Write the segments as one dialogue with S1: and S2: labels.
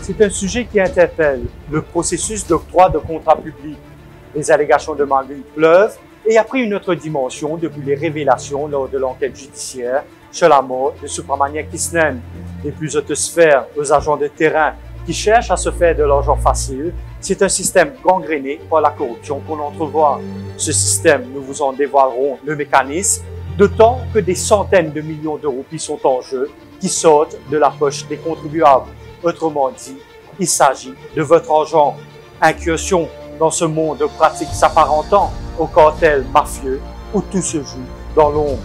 S1: C'est un sujet qui interpelle le processus d'octroi de contrats publics. Les allégations de Magui pleuvent et a pris une autre dimension depuis les révélations lors de l'enquête judiciaire sur la mort de Subramania Krishnan. Des plus hautes sphères aux agents de terrain qui cherchent à se faire de l'argent facile, c'est un système gangréné par la corruption qu'on entrevoit. Ce système, nous vous en dévoilerons le mécanisme, d'autant que des centaines de millions de roupies sont en jeu, qui sortent de la poche des contribuables. Autrement dit, il s'agit de votre argent. Incursion dans ce monde de pratiques s'apparentant au cartel mafieux où tout se joue dans l'ombre.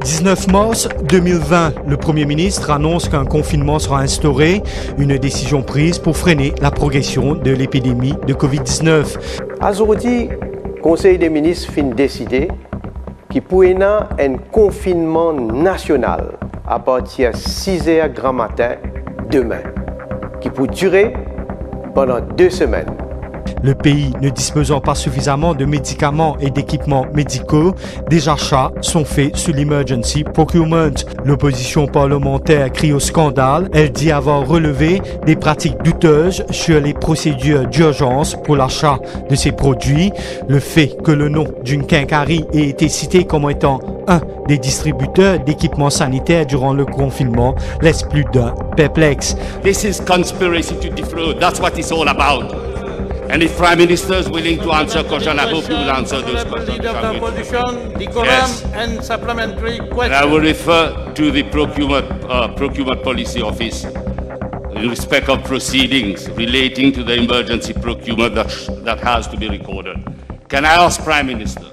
S2: 19 mars 2020, le Premier ministre annonce qu'un confinement sera instauré, une décision prise pour freiner la progression de l'épidémie de Covid-19.
S3: Aujourd'hui, le Conseil des ministres fin décidé qu'il pourrait y avoir un confinement national à partir de 6 h grand matin demain, qui peut durer pendant 2 semaines.
S2: Le pays ne disposant pas suffisamment de médicaments et d'équipements médicaux, des achats sont faits sous l'Emergency Procurement. L'opposition parlementaire crie au scandale. Elle dit avoir relevé des pratiques douteuses sur les procédures d'urgence pour l'achat de ces produits. Le fait que le nom d'une quincaillerie ait été cité comme étant un des distributeurs d'équipements sanitaires durant le confinement laisse plus d'un perplexe.
S4: This is conspiracy to defraud. That's what it's all about. And if Prime Minister is willing to answer questions, I hope you will answer those questions.
S5: Yes. And supplementary questions.
S4: And I will refer to the Procurement Policy Office in respect of proceedings relating to the emergency procurement that has to be recorded. Can I ask Prime Minister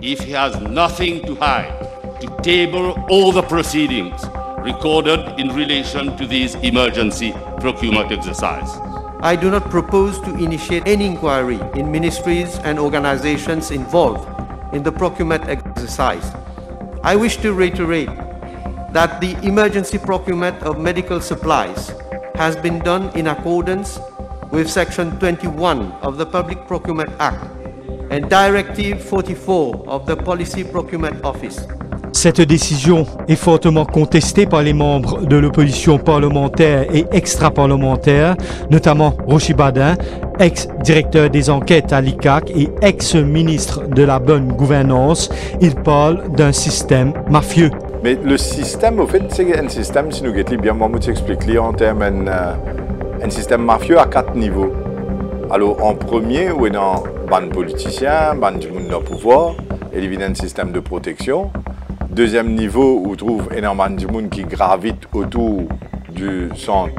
S4: if he has nothing to hide to table all the proceedings recorded in relation to these emergency procurement exercises?
S6: I do not propose to initiate any inquiry in ministries and organizations involved in the procurement exercise. I wish to reiterate that the emergency procurement of medical supplies has been done in accordance with Section 21 of the Public Procurement Act and Directive 44 of the Policy Procurement Office.
S2: Cette décision est fortement contestée par les membres de l'opposition parlementaire et extra-parlementaire, notamment Rochi Badin, ex-directeur des enquêtes à l'ICAC et ex-ministre de la bonne gouvernance. Il parle d'un système mafieux.
S7: Mais le système, au fait, c'est un système, si nous guettons bien, moi, je t'explique en termes un système mafieux à 4 niveaux. Alors, en premier, où il y a un politicien, un pouvoir, et il y a un système de protection. Deuxième niveau, où on trouve énormément de monde qui gravite autour du centre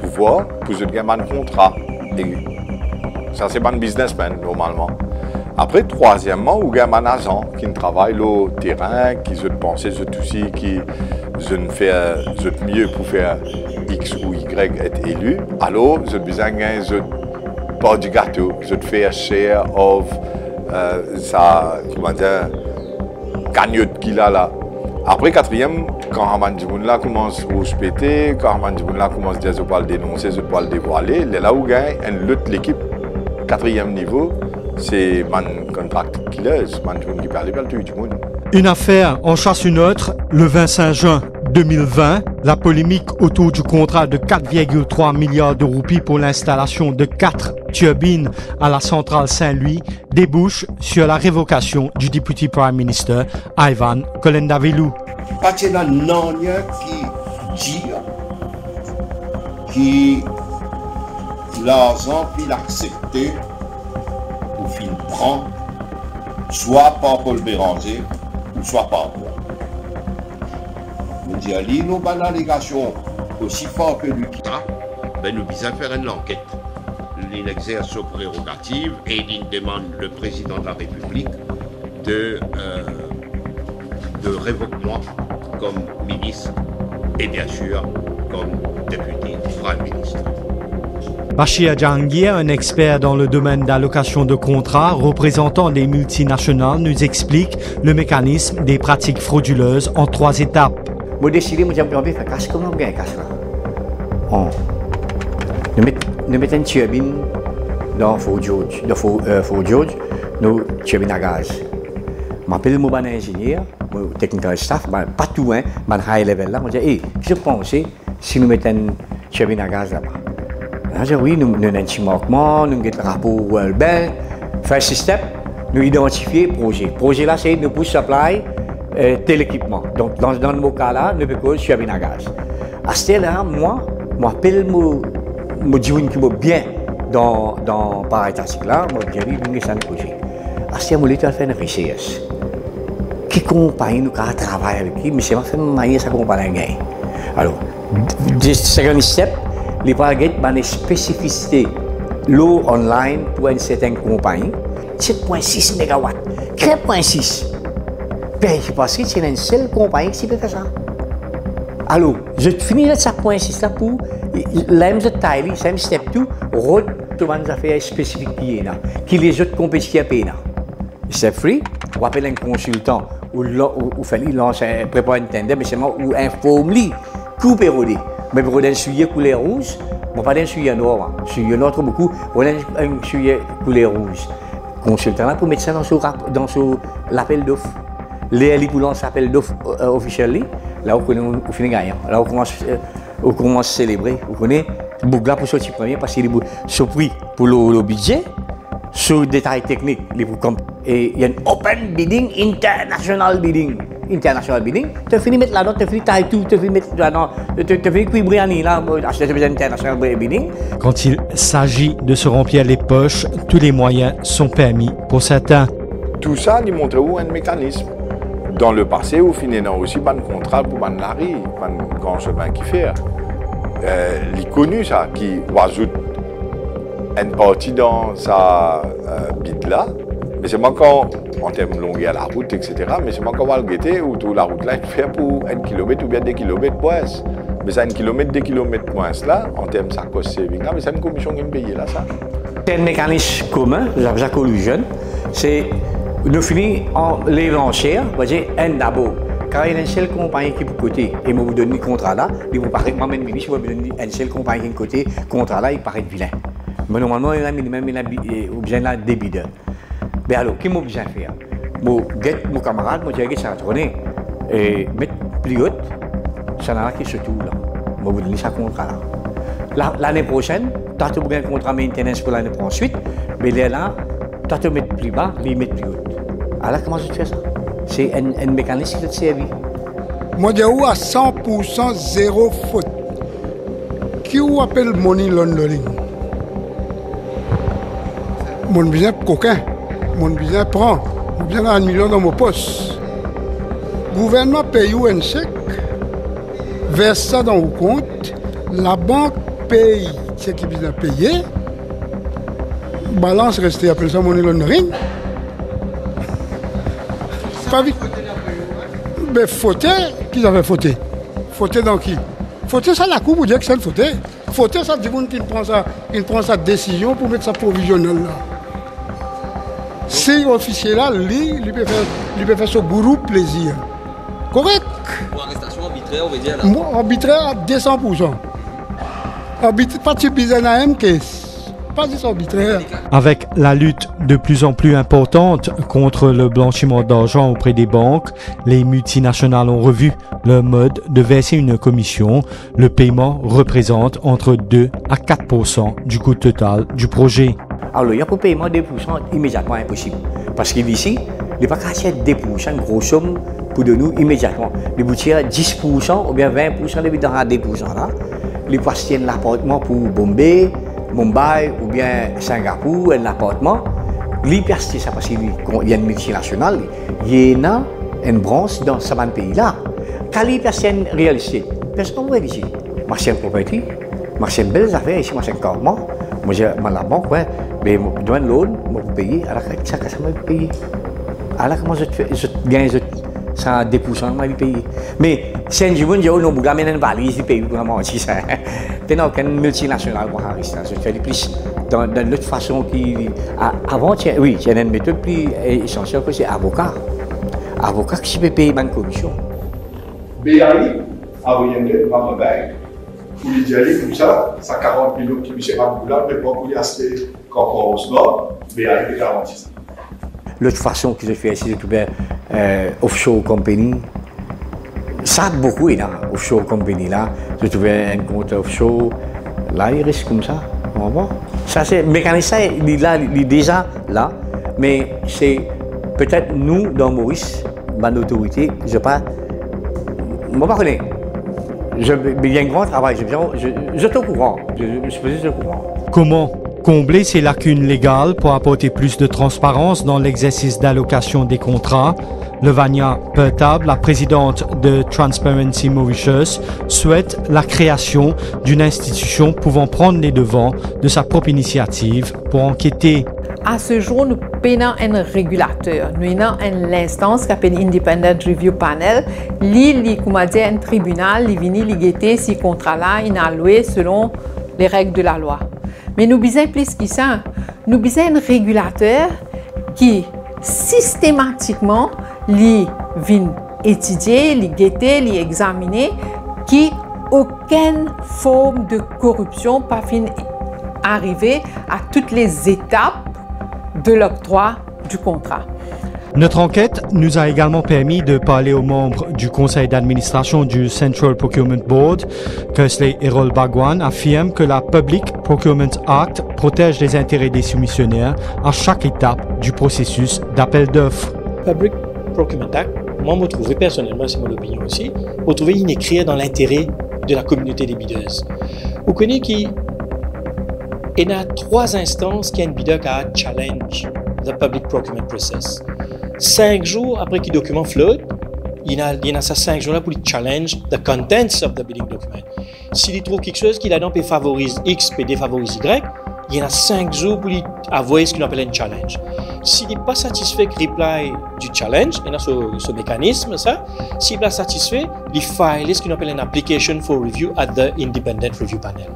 S7: pouvoir pour se gagner un contrat. Et ça, c'est pas un businessman, normalement. Après, troisièmement, où il y a un agent qui travaille au terrain, qui se pense, aussi, qui se fait mieux pour faire X ou Y être élu. Alors, je besoin de part du gâteau, je fais share of ça, comment dire, cagnotte qu'il a là. Après, quatrième, quand Haman Djiboun commence à se péter, quand Haman Djiboun commence à dire je peux le dénoncer, je peux le dévoiler, là où gagne une lutte l'équipe. Quatrième niveau, c'est man contract killers, man qui parle pas du monde.
S2: Une affaire en chasse une autre. Le 25 juin 2020, la polémique autour du contrat de 4,3 milliards de roupies pour l'installation de 4 turbines à la centrale Saint-Louis débouche sur la révocation du Deputy Prime Minister Ivan Kolendavelou.
S8: Parce que là, non, il y a qui dit qui l'argent qu'il accepté pour qu'il prend, soit par Paul Béranger ou soit par moi. Je dis à lui, nous avons une allégation aussi forte que lui.
S9: Ben nous besoin faire une enquête. Il exerce ses prérogatives et il demande le président de la République de révoquement comme ministre et bien sûr comme député Prime Ministre.
S2: Bashir Jahangir, un expert dans le domaine d'allocation de contrats, représentant des multinationales, nous explique le mécanisme des pratiques frauduleuses en 3 étapes.
S10: Moi décidé, moi j'ai envie de faire casse comme on gagne casse là. Nous mettons une turbine dans Fort George, nous turbine à gaz. Je m'appelle mon ingénieur, mon technical staff, pas tout, hein, mon high level là. Je dis, hey, qu'est-ce que vous pensez si nous mettons une turbine à gaz là-bas? Je dis, oui, nous avons un petit manquement, nous avons un rapport World Bank. First step, nous identifier le projet. Le projet là, c'est nous pour supply tel équipement. Donc, dans le cas là, nous pouvons turbine à gaz. À ce là, moi, j'appelle mon joint qui va bien dans paraétatique là, moi, j'ai dit, nous avons un projet. À ce moment-là, je vais faire une recherche. Qui compagnie nous travaille avec qui, mais c'est pas fait manier sa compagnie. Alors, second step, les paragraphes ont des spécificités l'eau online pour une certaine compagnie. 7,6 MW, 4,6. Parce que c'est une seule compagnie qui peut faire ça. Alors, je finis de 7,6 là pour l'aime de taille, c'est un step 2, route de les affaires spécifiques qui les autres compétitions payent. C'est free, on appelle un consultant ou fallait lancer préparer une tendance, mais c'est moi ou informe-lui couper rodé. Mais pour un sujet couleur rouge, on pas d'un sujet noir, sujet noir trop beaucoup, on a un sujet couleur rouge. Consultant là pour mettre ça dans l'appel d'offres. Les pour lancer l'appel d'offres officiel là on finit gagnant. Là on commence à célébrer, vous connaissez, Bougla pour sortir premier parce qu'il est surpris pour le budget. Sur détails techniques, et il y a un open bidding, international bidding. International bidding, tu finis mettre là-dedans, tu finis taille tout, tu finis mettre là-dedans, tu finis cuibriani là, acheter des international bidding.
S2: Quand il s'agit de se remplir les poches, tous les moyens sont permis pour certains.
S7: Tout ça, il montre où un mécanisme. Dans le passé, où finalement aussi un contrat pour un lari, un grand chemin qui fait. Il connu ça, qui ajoute une partie dans sa bide là, mais c'est encore en termes de longueur à la route, etc. Mais c'est encore le guetter où toute la route là il fait pour 1 km ou bien 2 km moins. Mais c'est 1 km, 2 km moins là, en termes de sa cost saving, mais c'est une commission qui me paye là ça.
S10: C'est un mécanisme commun, la collusion, c'est nous finissons en les lancer, un d'abord. Quand il y a une seule compagnie qui est pour côté, et vous donne le contrat là, il vous paraît que moi-même, je vous donne une seule compagnie qui est côté, contrat là, il paraît vilain. Mais normalement, il a besoin des bideurs. Mais alors, qu'est-ce que j'ai besoin de faire? Mon camarade, je dis ça tourner et mettre plus haute, ça n'a qui se tout là. Je vais vous donner ce contrat là. L'année prochaine, tu as un contrat de maintenance pour l'année ensuite, mais là, tu as mettre plus bas, il met plus haute. Alors, comment je fais ça? C'est un mécanisme qui te servi.
S11: Moi, je dis à 100% zéro faute. Qui vous appelle money laundering? Mon business coquin, mon business prend, mon business a 1 million dans mon poste. Le gouvernement paye un chèque, verse ça dans vos comptes, la banque paye ce qui vient payer, balance restée, appelle ça money laundering. Pas vite. Mais fauté, qui avait fauté? Fauté dans qui? Fauté, ça la coupe pour dire que c'est le fauté. Fauté, ça dit qu'il prend sa décision pour mettre sa provisionnelle là. Si l'officier là, lui peut faire ce gourou plaisir. Correct?
S12: Pour arrestation arbitraire, on veut dire là?
S11: Arbitraire à 200%. Pas de bizarre à un caisse. Pas de arbitraire.
S2: Avec la lutte de plus en plus importante contre le blanchiment d'argent auprès des banques, les multinationales ont revu leur mode de verser une commission. Le paiement représente entre 2 à 4% du coût total du projet.
S10: Alors, il y a pour paiement 2% immédiatement impossible. Parce qu'ici, il n'est pas qu'à 2%, une grosse somme pour de nous immédiatement. Les boutiques à 10% ou bien 20% de dans 2% là. Les patients l'appartement pour Bombay, Mumbai ou bien Singapour, un appartement. Les personnes, ça parce qu'il y a une multinationale, il y a une branche dans ce pays là. Quand les personnes réalisent, personne ne veut ici. Marché de propriété, marché de belles affaires ici, marché de carrément. Moi, j'ai la banque, ouais, mais je dois loan, je peux payer, alors ça, ça me payer. Alors, comment je gagne ça a 2% de pays. Mais si on dit que nous avons une valise du pays, vraiment, c'est ça. Il n'y a aucune multinationale qui a arrêté ça. C'est plus dans l'autre façon qui. Avant, oui, il y a une méthode plus essentielle que c'est avocat. Avocat qui peut payer une commission.
S13: BAI a orienté dans le bail. Pour lui dire comme ça 40 millions qui me pas boulard, mais pour lui acheter encore au nord, BAI est garanti ça.
S10: L'autre façon que je fais, c'est de trouver offshore company. Ça beaucoup est là, offshore company là. Je trouve un compte offshore, là il risque comme ça. Ça c'est mécanisme, il est déjà là, mais c'est peut-être nous dans Maurice, ma autorité, je pas, moi pas connais. Il y a un grand travail, je suis au courant, je suis au courant.
S2: Comment combler ces lacunes légales pour apporter plus de transparence dans l'exercice d'allocation des contrats? Levania Pertab, la présidente de Transparency Mauritius, souhaite la création d'une institution pouvant prendre les devants de sa propre initiative pour enquêter.
S14: À ce jour, nous avons un régulateur. Nous avons l'instance qui s'appelle Independent Review Panel. Comme a dit, un tribunal qui vient guetter si contrat-là est alloué selon les règles de la loi. Mais nous avons plus que ça. Nous avons un régulateur qui systématiquement vient étudier, guetter, examiner, qui aucune forme de corruption pas fin arriver à toutes les étapes de l'octroi du contrat.
S2: Notre enquête nous a également permis de parler aux membres du conseil d'administration du Central Procurement Board. Kersley Errol Bagwan affirme que la Public Procurement Act protège les intérêts des soumissionnaires à chaque étape du processus d'appel d'offres.
S15: Public Procurement Act, moi, je trouve personnellement, c'est mon opinion aussi, je trouve qu'il est créé dans l'intérêt de la communauté des bidders. Vous connaissez qu'il y a 3 instances qui ont un bidder qui a challenge the public procurement process. 5 jours après que le document flotte, il y a ces 5 jours-là pour challenge the contents of the bidding document. S'il trouve quelque chose qui là-dedans peut favoriser X, peut défavoriser Y, il y a 5 jours pour avoir ce qu'on appelle un challenge. S'il n'est pas satisfait du reply du challenge, il y a ce mécanisme, ça. S'il n'est pas satisfait, il file ce qu'on appelle une application for review at the Independent Review Panel.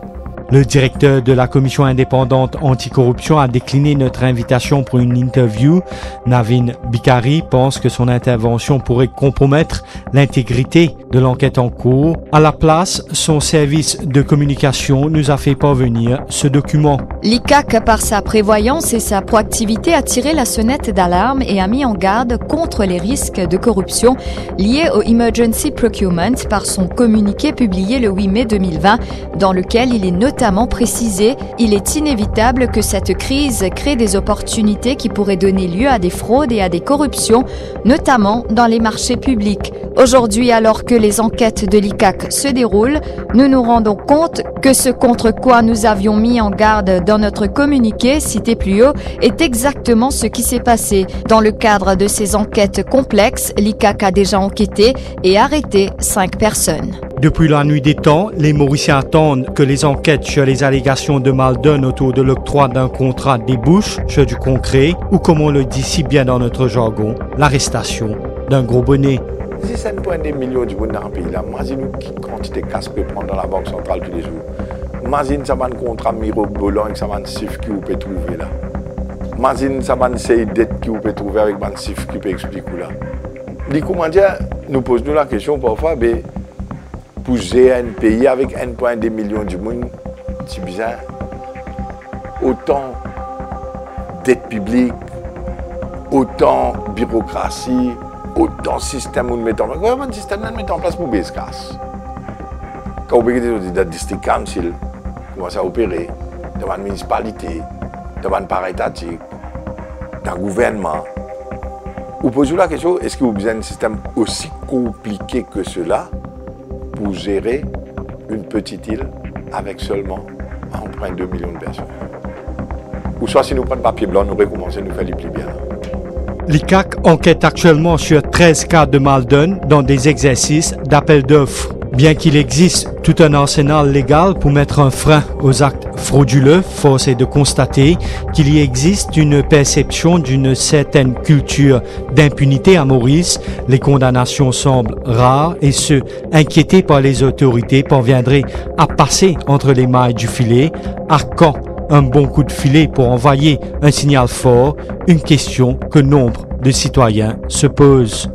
S2: Le directeur de la commission indépendante anticorruption a décliné notre invitation pour une interview. Navin Bikari pense que son intervention pourrait compromettre l'intégrité de l'enquête en cours. À la place, son service de communication nous a fait parvenir ce document.
S16: L'ICAC, par sa prévoyance et sa proactivité, a tiré la sonnette d'alarme et a mis en garde contre les risques de corruption liés au Emergency Procurement par son communiqué publié le 8 mai 2020, dans lequel il est notamment précisé, il est inévitable que cette crise crée des opportunités qui pourraient donner lieu à des fraudes et à des corruptions, notamment dans les marchés publics. Aujourd'hui, alors que les enquêtes de l'ICAC se déroulent, nous nous rendons compte que ce contre quoi nous avions mis en garde dans notre communiqué cité plus haut est exactement ce qui s'est passé. Dans le cadre de ces enquêtes complexes, l'ICAC a déjà enquêté et arrêté 5 personnes.
S2: Depuis la nuit des temps, les Mauriciens attendent que les enquêtes sur les allégations de Maldon autour de l'octroi d'un contrat débouchent sur du concret, ou comme on le dit si bien dans notre jargon, l'arrestation d'un gros bonnet.
S7: Si ça ne prend des millions de monde dans le pays, imaginez quelle quantité de casse peut prendre dans la banque centrale tous les jours. Imagine ça va un contrat mirobolant et ça va un chiffre que vous pouvez trouver là. Imagine ça va une dette que vous pouvez trouver avec un chiffre qui peut expliquer là. Comment dire, nous posons la question parfois, mais pour gérer un pays avec 1,2 million de monde, c'est bizarre. Autant dette publique, autant bureaucratie, autant système où nous mettons en place. Comment un système nous mettons en place pour baisser casse? Quand vous regardez dans le district council, commence à opérer, dans une municipalité, dans un parc étatique, dans le gouvernement, vous posez la question, est-ce que vous avez besoin d'un système aussi compliqué que cela pour gérer une petite île avec seulement 1,2 million de personnes? Ou soit si nous prenons papier blanc, nous recommençons à nous faire les plis bien.
S2: L'ICAC enquête actuellement sur 13 cas de Maldon dans des exercices d'appel d'offres. Bien qu'il existe tout un arsenal légal pour mettre un frein aux actes frauduleux, force est de constater qu'il y existe une perception d'une certaine culture d'impunité à Maurice. Les condamnations semblent rares et ceux inquiétés par les autorités parviendraient à passer entre les mailles du filet. À quand un bon coup de filet pour envoyer un signal fort? Une question que nombre de citoyens se posent.